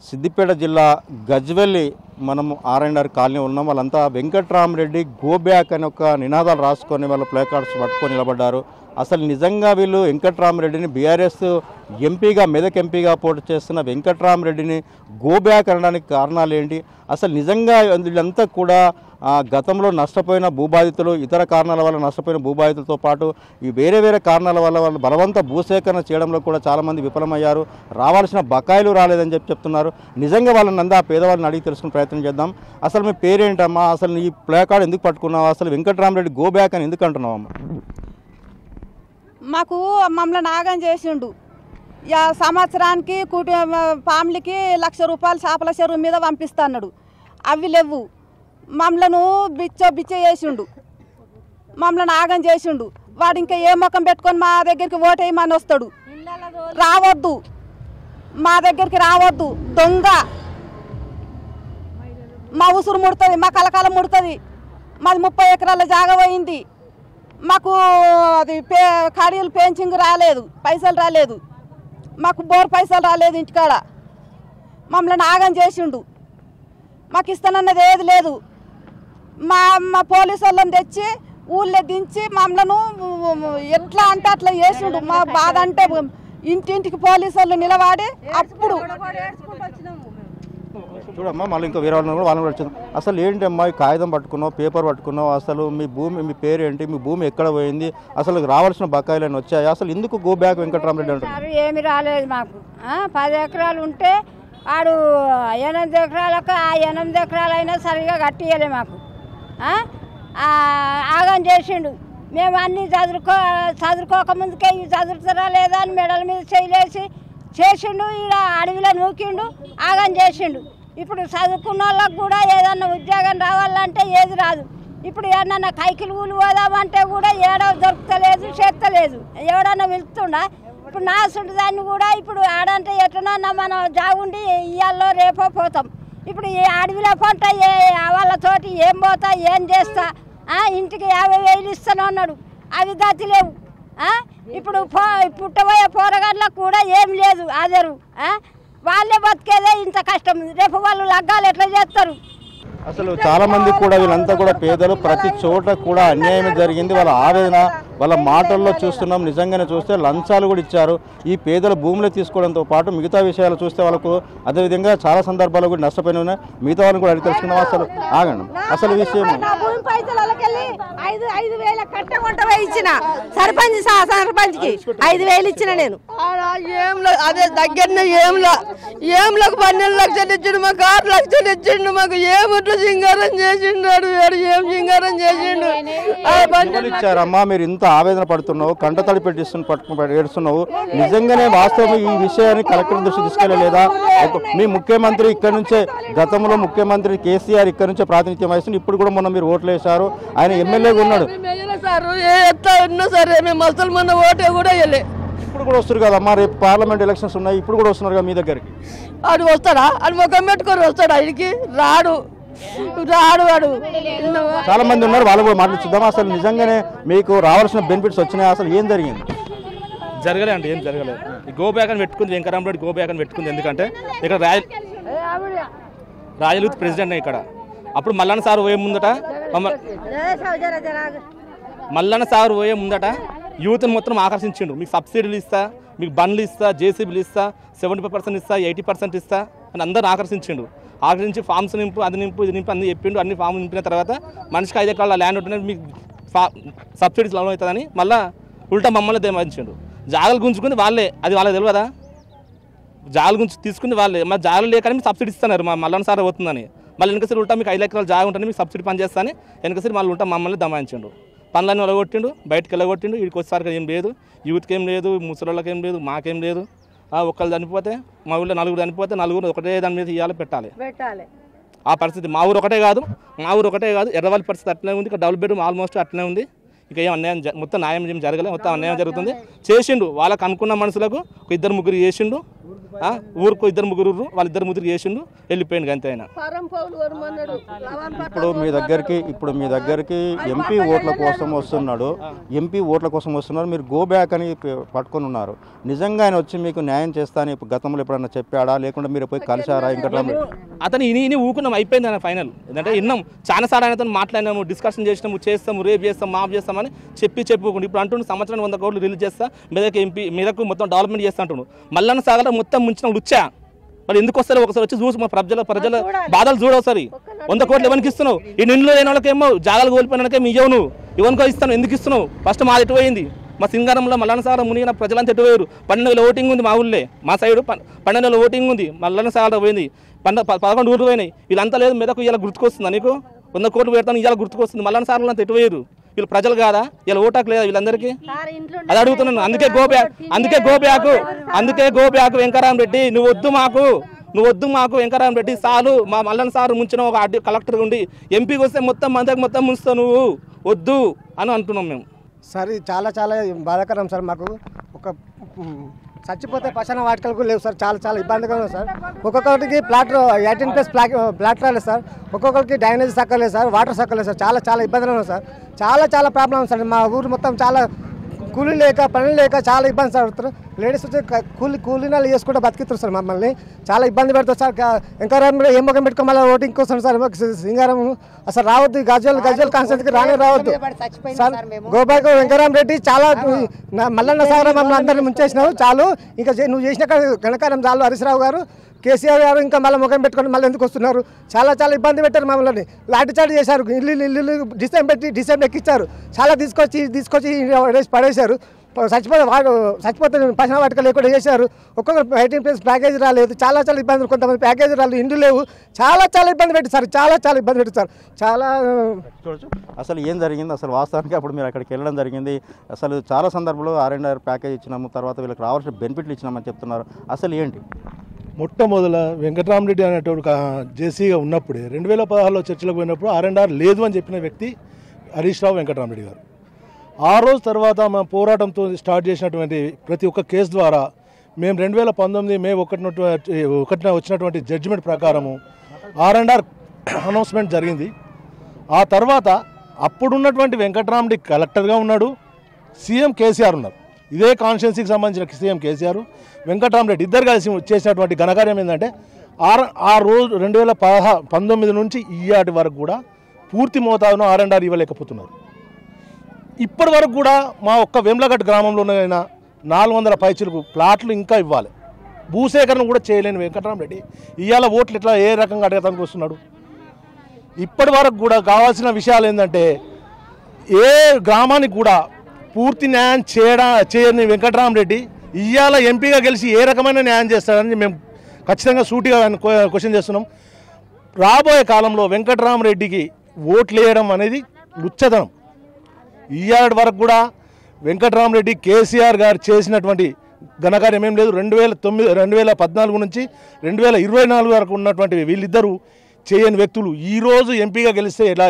సిద్దిపేట జిల్లా గజ్వెల్లి మనం ఆర్&ఆర్ కాలనీ ఉన్నాం. వాళ్ళంతా వెంకట్రామరెడ్డి గో బ్యాక్ అని ఒక నినాదాలు రాసుకొని వాళ్ళ ప్లే కార్డ్స్ పట్టుకొని నిలబడ్డారు. అసలు నిజంగా వీళ్ళు వెంకట్రామరెడ్డిని బీఆర్ఎస్ ఎంపీగా మెదక్ ఎంపీగా పోటీ చేస్తున్న వెంకట్రామరెడ్డిని గో బ్యాక్ అనడానికి కారణాలు ఏంటి? అసలు నిజంగా వీళ్ళంతా కూడా గతంలో నష్టపోయిన భూబాధితులు, ఇతర కారణాల వల్ల నష్టపోయిన భూబాధితులతో పాటు ఈ వేరే వేరే కారణాల వల్ల వాళ్ళు బలవంత భూసేకరణ చేయడంలో కూడా చాలామంది విఫలమయ్యారు. రావాల్సిన బకాయిలు రాలేదని చెప్తున్నారు. నిజంగా వాళ్ళని ఆ పేదవాళ్ళని అడిగి తెలుసుకునే ప్రయత్నం చేద్దాం. అసలు మీ పేరేంటమ్మా? అసలు ఈ ప్లే కార్డ్ ఎందుకు పట్టుకున్నావు? అసలు వెంకట్రామరెడ్డి గో బ్యాక్ అని ఎందుకు అంటున్నావమ్మా? మాకు మమ్మల్ని నాగం చేసిండు. సంవత్సరానికి ఫ్యామిలీకి 1,00,000 రూపాయలు చేపల చెరువు మీద పంపిస్తున్నాడు. అవి లేవు. మమ్మలను బిచ్చ చేసిండు. మమ్మల్ని నాగం చేసిండు. వాడు ఇంకా ఏ ముఖం పెట్టుకొని మా దగ్గరికి ఓటేయమని వస్తాడు. రావద్దు, మా దగ్గరికి రావద్దు. దొంగ మా ఉసురు ముడుతుంది, మా కలకాలం ముడుతుంది. మాది 30 ఎకరాల జాగా పోయింది. మాకు అది ఖాళీలు పెన్షన్ రాలేదు, పైసలు రాలేదు. మాకు బోర్ పైసలు రాలేదు. ఇంటికాడ మమ్మల్ని ఆగం చేసిండు. మాకు ఇస్తానన్నది ఏది లేదు. మా పోలీసు వాళ్ళని తెచ్చి ఊళ్ళో దించి మమ్మలను ఎట్లా అంటే అట్లా చేసిండు. మా బాధ అంటే ఇంటింటికి పోలీసు వాళ్ళు నిలబడి అప్పుడు చూడమ్మా, మళ్ళీ ఇంకో వేరే వాళ్ళని కూడా వాళ్ళని కూడా వచ్చింది. అసలు ఏంటమ్మా ఈ కాగితం పట్టుకున్నావు, పేపర్ పట్టుకున్నావు? అసలు మీ భూమి, మీ పేరు ఏంటి? మీ భూమి ఎక్కడ పోయింది? అసలు రావాల్సిన బకాయిలు వచ్చాయి? అసలు ఎందుకు గో బ్యాక్ వెంకట్రామరెడ్డి అంటారు? ఏమి రాలేదు మాకు. 10 ఎకరాలు ఉంటే ఆడు 8 ఎకరాలకు 8 ఎకరాలైనా సరిగా కట్టియలే మాకు. ఆగం చేసిండు. మేము అన్నీ చదువుకోకముందుకే ఇవి చదువుతారా లేదా అని మెడల మీద చేయలేసి చేసిండు. ఈడ అడవిలో నూకిండు, ఆగం చేసిండు. ఇప్పుడు చదువుకున్న వాళ్ళకు కూడా ఏదన్నా ఉద్యోగం రావాలంటే ఏది రాదు. ఇప్పుడు ఏమన్నా కైకిలు ఊలు పోదామంటే కూడా ఏడవ దొరుకుతలేదు, చేస్తలేదు. ఎవడన్నా వెళ్తుండా? ఇప్పుడు నాసుండు దాన్ని కూడా ఇప్పుడు ఆడంటే ఎట్లనన్నా మనం జాగుండి ఇయ్యాల్లో రేపో పోతాం. ఇప్పుడు ఈ అడవిలో పంట వాళ్ళతోటి ఏం పోతా, ఏం చేస్తా? ఇంటికి 50,000 ఇస్తాను అన్నాడు. అవి గతి లేవు. ఇప్పుడు పుట్టబోయే పోరగాళ్ళకు కూడా ఏం లేదు ఆదరు. వాళ్ళే బతికేదే ఇంత కష్టం. రేపు వాళ్ళు లగ్గాలు ఎట్లా చేస్తారు? అసలు చాలా మంది కూడా వీళ్ళంతా కూడా పేదలు. ప్రతి చోట కూడా అన్యాయం జరిగింది. వాళ్ళ ఆవేదన, వాళ్ళ మాటల్లో చూస్తున్నాం. నిజంగానే చూస్తే లంచాలు కూడా ఇచ్చారు. ఈ పేదల భూములు తీసుకోవడంతో పాటు మిగతా విషయాలు చూస్తే వాళ్ళకు అదేవిధంగా చాలా సందర్భాలు కూడా నష్టపోయిన ఉన్నాయి. మిగతా వాళ్ళని కూడా అడిగి తెలుసుకుందాం. అసలు ఆగండి, అసలు విషయం సర్పంచ్కి 5,000 ఇచ్చిన నేను. అదే దగ్గరనే ఏంలకు 12 లక్షలు ఇచ్చిండు, మాకు 6 లక్షలు ఇచ్చిండు. మాకు ఏమిట్లా సింగారం చేసిండు, ఏం సింగారం చేసిండు. ఇచ్చారమ్మా, మీరు ఇంత ఆవేదన పడుతున్నావు, కంటతడి ఏడుస్తున్నావు. నిజంగానే వాస్తవం ఈ విషయాన్ని కలెక్టర్ దృష్టి తీసుకెళ్ళలేదా? మీ ముఖ్యమంత్రి ఇక్కడ నుంచే, గతంలో ముఖ్యమంత్రి కేసీఆర్ ఇక్కడ నుంచే ప్రాతినిధ్యం వహిస్తుంది. ఇప్పుడు కూడా మొన్న మీరు ఓట్లు వేశారు, ఆయన ఎమ్మెల్యేగా ఉన్నాడు. ఎట్లా ఉన్నా సరే మేము అసలు మొన్న ఓటే కూడా వేయలే. ఇప్పుడు కూడా వస్తారు కదమ్మా, రేపు పార్లమెంట్ ఎలక్షన్స్ ఉన్నాయి, ఇప్పుడు కూడా వస్తున్నారు కదా మీ దగ్గరికి. ఆడు వస్తాడా? అది ముఖం పెట్టుకొని వస్తాడు, ఆయనకి రాడు. వాడు చాలా మంది ఉన్నారు, వాళ్ళు కూడా మాట్లాడుతుందాం. అసలు నిజంగానే మీకు రావాల్సిన బెనిఫిట్స్ వచ్చినాయి? అసలు ఏం జరిగింది? జరగలే అండి, ఏం జరగలేదు. గో బ్యాక్ అని పెట్టుకుంది వెంకట్రామరెడ్డి, గో బ్యాక్ అని పెట్టుకుంది. ఎందుకంటే ఇక్కడ రాయలూత్ ప్రెసిడెంట్ ఇక్కడ. అప్పుడు మల్లన్న సార్ పోయే ముందట, యూత్ని మొత్తం ఆకర్షించిండు. మీకు సబ్సిడీలు ఇస్తా, మీకు బండ్లు ఇస్తా, జేసీబీలు ఇస్తా, 75% ఇస్తా, 80% ఇస్తా అని అందరిని ఆకర్షించిండు. ఆకర్షించి ఫామ్స్ నింపు, అది నింపు, ఇది నింపు అన్ని చెప్పిండు. అన్ని ఫామ్ నింపిన తర్వాత మనిషికి 5 ఎకరాల ల్యాండ్ ఉంటుంటే మీకు సబ్సిడీస్ లోన్ అవుతుందని మళ్ళీ ఉల్టా మమ్మల్ని దేమించిండు. జాగలు గుంజుకుంది వాళ్ళే, అది వాళ్ళకి తెలియదా? జాగలు గుంజు తీసుకుంది వాళ్ళే. మరి జాగలు లేకని మీకు సబ్సిడీ ఇస్తున్నారు, మా మల్లన్న సార్ అవుతుందని. మళ్ళీ వెనకసరి ఉల్టా మీకు 5 ఎకరాల జాగా ఉంటుంది, మీకు సబ్సిడీ పని చేస్తాను వెనకసరి మళ్ళీ ఉల్టా మమ్మల్ని దమాయించిండు. పనులన్నీ వెళ్ళగొట్టిండు, బయటకు వెళ్ళగొట్టిండు. వీడికి వచ్చేసరికి ఏం లేదు, యూత్కి ఏం లేదు, ముసలిళ్ళకి ఏం లేదు, మాకేం లేదు. ఒకళ్ళు చనిపోతే, మా ఊళ్ళో 4 చనిపోతే 4 ఒకటే దాని మీద ఇవ్వాలి, పెట్టాలి. ఆ పరిస్థితి మా ఊరు ఒకటే కాదు, ఎర్రవల్లి పరిస్థితి అట్లనే ఉంది. ఇక్కడ డబుల్ బెడ్రూమ్ ఆల్మోస్ట్ అట్లనే ఉంది. ఇక ఏం అన్యాయం, మొత్తం న్యాయం ఏం జరగలేదు, మొత్తం అన్యాయం జరుగుతుంది. చేసిండు వాళ్ళకి అనుకున్న మనుషులకు 2-3 చేసిండు. ఊరుకో 2-3 వాళ్ళిద్దరు ముగ్గురు చేసిండు వెళ్ళిపోయిండు అంతే ఆయన. ఇప్పుడు మీ దగ్గరికి ఎంపీ ఓట్ల కోసం వస్తున్నాడు, మీరు గో బ్యాక్ అని పట్టుకొని ఉన్నారు. నిజంగా ఆయన వచ్చి మీకు న్యాయం చేస్తా అని గతంలో ఎప్పుడన్నా చెప్పాడా, లేకుండా మీరు పోయి కలిసారా? అతను ఇని ఊకున్నాం, అయిపోయింది ఆయన ఫైనల్. ఎందుకంటే విన్నాం చాలా సార్లు ఆయనతో మాట్లాడినాము, డిస్కషన్ చేసినాము, చేస్తాము, రేపు చేస్తాం, మాఫ్ చేస్తామని చెప్పుకోండి. ఇప్పుడు అంటుండే సంవత్సరానికి 100 కోట్లు రిలీజ్ చేస్తా, మీదకు మొత్తం డెవలప్మెంట్ చేస్తా అంటుండు. మల్లన్న సాగర్ మొత్తం ముంచిన లుచ్చా. మరి ఎందుకు వస్తారు? ఒకసారి వచ్చి చూసి మా ప్రజల బాధలు చూడవసరి. 100 కోట్లు ఎవరికి ఇస్తున్నావు? ఈ నిండులో లేని వాళ్ళకేమో జాగాలు కోల్పోయినాకేమో ఇవ్వవు, నువ్వు ఎవరికో ఇస్తాను, ఎందుకు ఇస్తున్నావు? ఫస్ట్ మాది ఎటుపోయింది? మా సింగారంలో మల్లన్న సాగర్ మునిగిన ప్రజలంతా ఎటుపోయారు. 12,000 ఓటింగ్ ఉంది మా ఊళ్ళే, మా సైడు 12,000 ఓటింగ్ ఉంది. మల్లన్న సాగర్ పోయింది, 11 ఊర్లు పోయినాయి. వీళ్ళంతా లేదు మీదకు ఇలా గుర్తుకొస్తుందా నీకు? 100 కోట్లు పెడతాను ఇవాళ గుర్తుకొస్తుంది. మల్లన్న సాగర్లో అంతా ఎటుపోయారు వీళ్ళు ప్రజలు కాదా? ఇలా ఓటాకు లేదా వీళ్ళందరికీ? అది అడుగుతున్నాను. అందుకే గో బ్యాక్ వెంకరామరెడ్డి, నువ్వు వద్దు మాకు వెంకరామరెడ్డి సాలు. మా మల్లన్న సార్ ముంచిన ఒక కలెక్టర్ ఉండి ఎంపీకి వస్తే మొత్తం మందకు ముంచుతావు, నువ్వు వద్దు అని అంటున్నాం మేము. సార్ చాలా బాధాకరం సార్. మాకు ఒక చచ్చిపోతే పశన వాటికలకు లేవు సార్, చాలా ఇబ్బందిగా ఉంది సార్. ఒక్కొక్కరికి 18+ ప్లాట్ రాలేదు సార్, ఒక్కొక్కరికి డ్రైనేజ్ సక్కలేదు సార్, వాటర్ సక్కలేదు సార్. చాలా ఇబ్బందులు ఉన్నాయి సార్, చాలా ప్రాబ్లమ్ సార్. మా ఊరు మొత్తం చాలా కూలీ లేక పని లేక చాలా ఇబ్బంది సార్. లేడీస్ వచ్చి కూలీనాలు చేసుకుంటూ బతికిస్తారు సార్. మమ్మల్ని చాలా ఇబ్బంది పెడతారు సార్. వెంకరామరెడ్డి ఏం ముఖం పెట్టుకో మళ్ళీ ఓటింగ్ కోసం సార్. సింగారం అసలు రావద్దు, గజ్వల్ కాన్స్టిట్యూన్సీకి రావద్దు సార్. గోబ్యాక్ వెంకరామరెడ్డి చాలా మల్లన్న సాగర్ మమ్మల్ని అందరినీ ముంచేసినావు, చాలు. ఇంకా నువ్వు చేసిన ఘనకారం చాలు. హరీశ్రావు గారు, కేసీఆర్ గారు ఇంకా మళ్ళీ ముఖం పెట్టుకొని మళ్ళీ ఎందుకు వస్తున్నారు? చాలా ఇబ్బంది పెట్టారు మమ్మల్ని. లాఠీచార్జ్ చేశారు, ఇల్లు డిసెంబర్ ఎక్కించారు. చాలా తీసుకొచ్చి పడేశారు. చచ్చిపోతే పశన వాటిక లేకుండా చేశారు. ఒక్కొక్కరు 18+ ప్యాకేజీ రాలేదు. చాలా ఇబ్బందులు. కొంతమంది ప్యాకేజీ రాలేదు, ఇండ్లు లేవు. చాలా ఇబ్బంది పెట్టి సార్, చాలా ఇబ్బంది పెట్టి సార్. అసలు ఏం జరిగింది? అసలు వాస్తవానికి అప్పుడు మీరు అక్కడికి వెళ్ళడం జరిగింది. అసలు చాలా సందర్భంలో R&R ప్యాకేజ్ ఇచ్చినాము, తర్వాత వీళ్ళకి రావాల్సిన బెనిఫిట్లు ఇచ్చినామని చెప్తున్నారు. అసలు ఏంటి? మొట్టమొదల వెంకటరామరెడ్డి అనేటువంటి జేసీగా ఉన్నప్పుడే 2016లో చర్చలకు పోయినప్పుడు R&R లేదు అని చెప్పిన వ్యక్తి హరీష్ రావు వెంకటరామరెడ్డి గారు. ఆ రోజు తర్వాత మా పోరాటంతో స్టార్ట్ చేసినటువంటి ప్రతి ఒక్క కేసు ద్వారా మేము 2019 మే 1న వచ్చినటువంటి జడ్జిమెంట్ ప్రకారము R&R అనౌన్స్మెంట్ జరిగింది. ఆ తర్వాత అప్పుడున్నటువంటి వెంకటరామరెడ్డి కలెక్టర్గా ఉన్నాడు, సీఎం కేసీఆర్ ఉన్నారు. ఇదే కాన్స్టిట్యున్సీకి సంబంధించిన సీఎం కేసీఆర్, వెంకటరామరెడ్డి ఇద్దరు కలిసి చేసినటువంటి ఘనకార్యం ఏంటంటే ఆ రోజు 2019 నుంచి ఈయాటి వరకు కూడా పూర్తి మోతాదును R&R ఇవ్వలేకపోతున్నారు. ఇప్పటి వరకు కూడా మా ఒక్క వేములగట్టు గ్రామంలోనైనా 400 పైచిలకు ప్లాట్లు ఇంకా ఇవ్వాలి. భూసేకరణ కూడా చేయలేని వెంకటరామరెడ్డి ఇవాళ ఓట్లు ఇట్లా ఏ రకంగా అడగడానికి వస్తున్నాడు? ఇప్పటి వరకు కూడా కావాల్సిన విషయాలు ఏంటంటే ఏ గ్రామానికి కూడా పూర్తి న్యాయం చేయని వెంకటరామరెడ్డి ఇవాళ ఎంపీగా గెలిచి ఏ రకమైన న్యాయం చేస్తాడని మేము ఖచ్చితంగా సూటిగా క్వశ్చన్ చేస్తున్నాం. రాబోయే కాలంలో వెంకటరామరెడ్డికి ఓట్లు వేయడం అనేది లుచ్చదనం. ఇయ్యాటి వరకు కూడా వెంకటరామరెడ్డి కేసీఆర్ గారు చేసినటువంటి ఘనకార్యం ఏం లేదు. 2014 నుంచి 2024 వరకు ఉన్నటువంటి వీళ్ళిద్దరూ చేయని వ్యక్తులు ఈరోజు ఎంపీగా గెలిస్తే ఎలా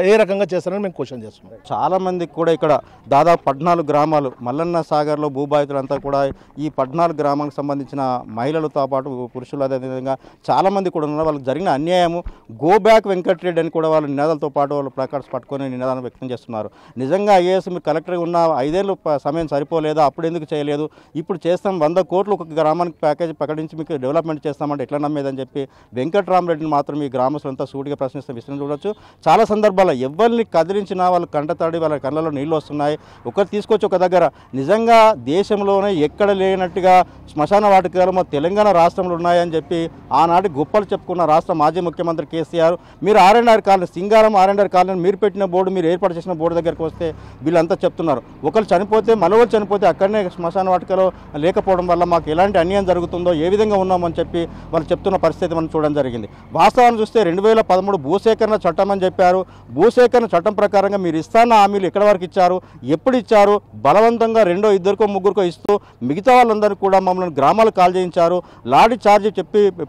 ఏ రకంగా చేస్తారని మేము క్వశ్చన్ చేస్తున్నాం. చాలామందికి కూడా ఇక్కడ దాదాపు 14 గ్రామాలు మల్లన్న సాగర్లో భూబాధితులంతా కూడా ఈ 14 గ్రామాలకు సంబంధించిన మహిళలతో పాటు పురుషులు అదేవిధంగా చాలామంది కూడా ఉన్నారు. వాళ్ళకి జరిగిన అన్యాయము గో బ్యాక్ వెంకటరెడ్డి అని కూడా వాళ్ళ నినాదాలతో పాటు వాళ్ళు ప్లాకార్డ్స్ పట్టుకొని నినాదాన్ని వ్యక్తం చేస్తున్నారు. నిజంగా ఐఏఎస్ మీరు కలెక్టర్గా ఉన్న 5 ఏళ్ళు సమయం సరిపోలేదా? అప్పుడు ఎందుకు చేయలేదు? ఇప్పుడు చేస్తాం 100 కోట్లు ఒక గ్రామానికి ప్యాకేజీ ప్రకటించి మీకు డెవలప్మెంట్ చేస్తామంటే ఎట్లా నమ్మేదని చెప్పి వెంకటరామరెడ్డిని మాత్రం ఈ గ్రామస్తులంతా సూటిగా ప్రశ్నిస్తే విషయం చూడవచ్చు. చాలా సందర్భాల్లో ఎవరిని కదిలించినా వాళ్ళ కంటతడి వాళ్ళ కళ్ళలో నీళ్ళు వస్తున్నాయి. ఒకరు తీసుకొచ్చి ఒక దగ్గర నిజంగా దేశంలోనే ఎక్కడ లేనట్టుగా శ్మశాన వాటికలు మా తెలంగాణ రాష్ట్రంలో ఉన్నాయని చెప్పి ఆనాటి గొప్పలు చెప్పుకున్న రాష్ట్ర మాజీ ముఖ్యమంత్రి కేసీఆర్ మీరు R&R కాలనీ సింగారం R&R కాలనీ మీరు పెట్టిన బోర్డు మీరు ఏర్పాటు చేసిన బోర్డు దగ్గరికి వస్తే వీళ్ళంతా చెప్తున్నారు ఒకరు చనిపోతే మరొకరు చనిపోతే అక్కడనే శ్మశాన వాటికలో లేకపోవడం వల్ల మాకు ఎలాంటి అన్యాయం జరుగుతుందో ఏ విధంగా ఉన్నామని చెప్పి వాళ్ళు చెప్తున్న పరిస్థితి మనం చూడడం జరిగింది. వాస్తవాన్ని చూస్తే చూస్తే 2013 భూసేకరణ చట్టం అని చెప్పారు. భూసేకరణ చట్టం ప్రకారంగా మీరు ఇస్తాన్న హామీలు ఎక్కడి వరకు ఇచ్చారు, ఎప్పుడు ఇచ్చారు? బలవంతంగా ఇద్దరికో ముగ్గురికో ఇస్తూ మిగతా వాళ్ళందరూ కూడా మమ్మల్ని గ్రామాలకు కాల్ చేయించారు. లాఠీ చార్జ్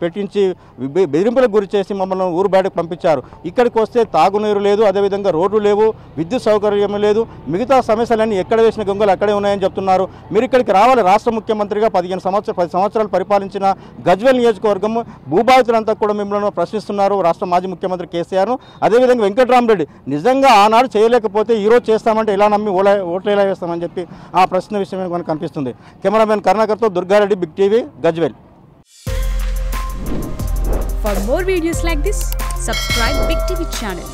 పెట్టించి బెదిరింపులకు గురి చేసి మమ్మల్ని ఊరు బయటకు పంపించారు. ఇక్కడికి వస్తే తాగునీరు లేదు, అదేవిధంగా రోడ్లు లేవు, విద్యుత్ సౌకర్యం లేదు, మిగతా సమస్యలన్నీ ఎక్కడ వేసిన గొంగలు అక్కడే ఉన్నాయని చెప్తున్నారు. మీరు ఇక్కడికి రావాలి. రాష్ట్ర ముఖ్యమంత్రిగా 10 సంవత్సరాలు పరిపాలించిన గజ్వేల్ నియోజకవర్గం భూబాధితులంతా కూడా మిమ్మల్ని ప్రశ్నిస్తున్నారు. రాష్ట్ర మాజీ ముఖ్యమంత్రి కేసీఆర్ను, అదేవిధంగా వెంకట్రామరెడ్డి నిజంగా ఆనాడు చేయలేకపోతే ఈరోజు చేస్తామంటే ఎలా నమ్మి ఓట్లు ఎలా వేస్తామని చెప్పి ఆ ప్రశ్న విషయం మనకు కనిపిస్తుంది. Cameraman కరుణాకర్తో Durga Reddy, big TV, Gajwel. For more videos like this, subscribe Big TV channel.